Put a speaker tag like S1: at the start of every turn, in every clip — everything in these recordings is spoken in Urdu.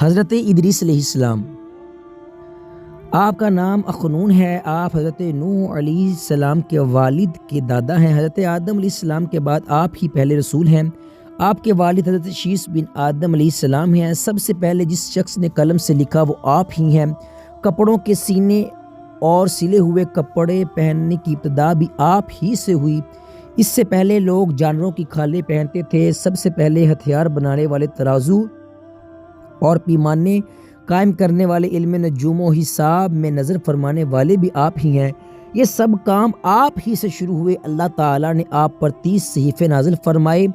S1: حضرت ادریس علیہ السلام، آپ کا نام اخنون ہے۔ آپ حضرت نوح علیہ السلام کے والد کے دادا ہیں۔ حضرت آدم علیہ السلام کے بعد آپ ہی پہلے رسول ہیں۔ آپ کے والد حضرت شیث بن آدم علیہ السلام ہیں۔ سب سے پہلے جس شخص نے قلم سے لکھا وہ آپ ہی ہیں۔ کپڑوں کے سینے اور سلے ہوئے کپڑے پہننے کی ابتدا بھی آپ ہی سے ہوئی۔ اس سے پہلے لوگ جانوروں کی کھالیں پہنتے تھے۔ سب سے پہلے ہتھیار بنانے والے ترازو اور پیمانے قائم کرنے والے، علم نجوم و حساب میں نظر فرمانے والے بھی آپ ہی ہیں۔ یہ سب کام آپ ہی سے شروع ہوئے۔ اللہ تعالیٰ نے آپ پر 30 صحیفے نازل فرمائے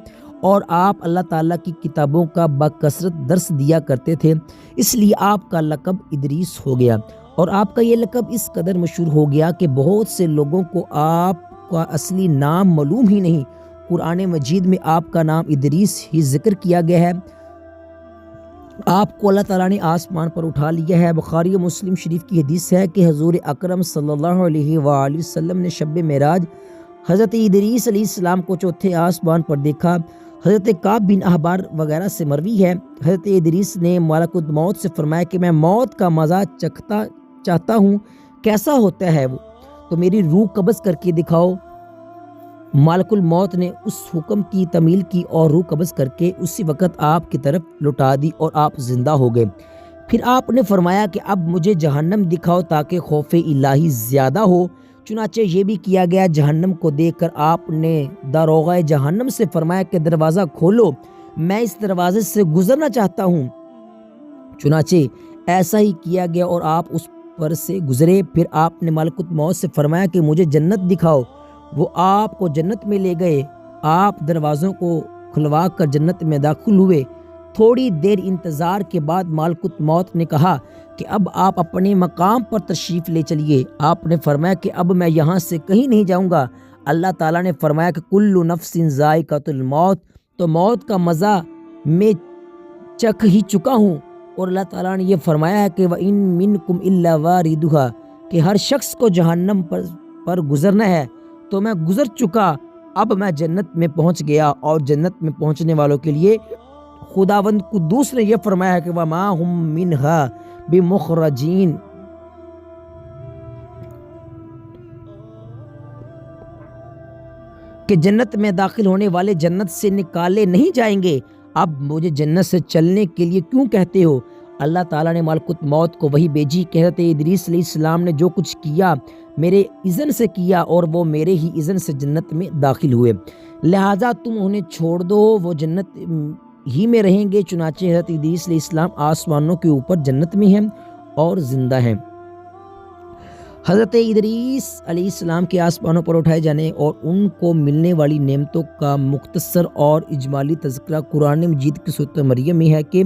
S1: اور آپ اللہ تعالیٰ کی کتابوں کا بکثرت درس دیا کرتے تھے، اس لیے آپ کا لقب ادریس ہو گیا۔ اور آپ کا یہ لقب اس قدر مشہور ہو گیا کہ بہت سے لوگوں کو آپ کا اصلی نام معلوم ہی نہیں۔ قرآن مجید میں آپ کا نام ادریس ہی ذکر کیا گیا ہے۔ آپ کو اللہ تعالیٰ نے آسمان پر اٹھا لیا ہے۔ بخاری و مسلم شریف کی حدیث ہے کہ حضور اکرم صلی اللہ علیہ وآلہ وسلم نے شب معراج حضرت ادریس علیہ السلام کو چوتھے آسمان پر دیکھا۔ حضرت کعب بن احبار وغیرہ سے مروی ہے، حضرت ادریس نے ملک الموت سے فرمایا کہ میں موت کا مزہ چاہتا ہوں، کیسا ہوتا ہے وہ، تو میری روح قبض کر کے دکھاؤ۔ ملک الموت نے اس حکم کی تعمیل کی اور روح قبض کر کے اسی وقت آپ کی طرف لوٹا دی اور آپ زندہ ہو گئے۔ پھر آپ نے فرمایا کہ اب مجھے جہنم دکھاؤ تاکہ خوف الہی زیادہ ہو۔ چنانچہ یہ بھی کیا گیا۔ جہنم کو دیکھ کر آپ نے داروغہ جہنم سے فرمایا کہ دروازہ کھولو، میں اس دروازے سے گزرنا چاہتا ہوں۔ چنانچہ ایسا ہی کیا گیا اور آپ اس پر سے گزرے۔ پھر آپ نے ملک الموت سے فرمایا کہ مجھے جنت دکھاؤ، وہ آپ کو جنت میں لے گئے۔ آپ دروازوں کو کھلوا کر جنت میں داخل ہوئے۔ تھوڑی دیر انتظار کے بعد ملک الموت نے کہا کہ اب آپ اپنے مقام پر تشریف لے چلیے۔ آپ نے فرمایا کہ اب میں یہاں سے کہیں نہیں جاؤں گا۔ اللہ تعالیٰ نے فرمایا کہ کل نفس ذائقۃ الموت، تو موت کا مزہ میں چکھ ہی چکا ہوں۔ اور اللہ تعالیٰ نے یہ فرمایا ہے کہ وَإِن مِّنكُمْ إِلَّا وَارِدُهَا، کہ ہر شخص کو جہنم پر گزرنا ہے، تو میں گزر چکا۔ اب میں جنت میں پہنچ گیا، اور جنت میں پہنچنے والوں کے لیے خداوند قدوس نے یہ فرمایا ہے کہ وَمَا هُم مِّنْهَا بِمُخْرَجِينَ، کہ جنت میں داخل ہونے والے جنت سے نکالے نہیں جائیں گے۔ اب مجھے جنت سے چلنے کے لیے کیوں کہتے ہو؟ اللہ تعالیٰ نے ملک الموت کو وحی بھیجی کہ حضرت ادریس علیہ السلام نے جو کچھ کیا میرے اذن سے کیا، اور وہ میرے ہی اذن سے جنت میں داخل ہوئے، لہٰذا تم انہیں چھوڑ دو، وہ جنت ہی میں رہیں گے۔ چنانچہ حضرت ادریس علیہ السلام آسمانوں کے اوپر جنت میں ہیں اور زندہ ہیں۔ حضرت ادریس علیہ السلام کے آسمانوں پر اٹھائے جانے اور ان کو ملنے والی نعمتوں کا مختصر اور اجمالی تذکرہ قرآن مجید کی سورۃ مریم میں ہے کہ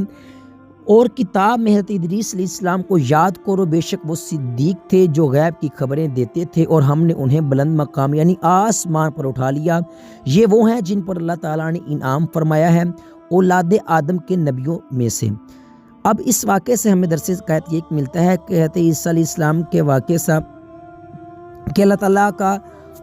S1: اور کتاب میں حضرت ادریس علیہ السلام کو یاد کرو، بے شک وہ صدیق تھے جو غیب کی خبریں دیتے تھے، اور ہم نے انہیں بلند مقام یعنی آسمان پر اٹھا لیا۔ یہ وہ ہیں جن پر اللہ تعالیٰ نے انعام فرمایا ہے اولاد آدم کے نبیوں میں سے۔ اب اس واقعے سے ہمیں درس حکایت یہ ملتا ہے کہ حضرت عیسیٰ علیہ السلام کے واقعے سے کہ اللہ تعالیٰ کا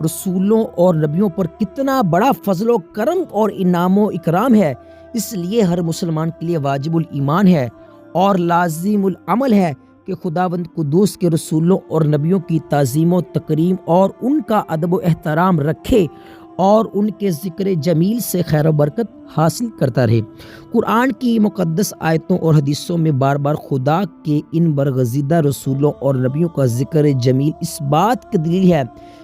S1: رسولوں اور نبیوں پر کتنا بڑا فضل و کرم اور انعام و اکرام ہے۔ اس لیے ہر مسلمان کے لیے واجب الایمان ہے اور لازم العمل ہے کہ خداوند قدوس کے رسولوں اور نبیوں کی تعظیم و تکریم اور ان کا ادب و احترام رکھے اور ان کے ذکر جمیل سے خیر و برکت حاصل کرتا رہے۔ قرآن کی مقدس آیتوں اور حدیثوں میں بار بار خدا کے ان برگزیدہ رسولوں اور نبیوں کا ذکر جمیل اس بات کی دلیل ہے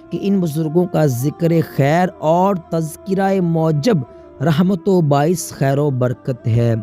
S1: کہ ان بزرگوں کا ذکر خیر اور تذکرہ موجب رحمت و باعث خیر و برکت ہے۔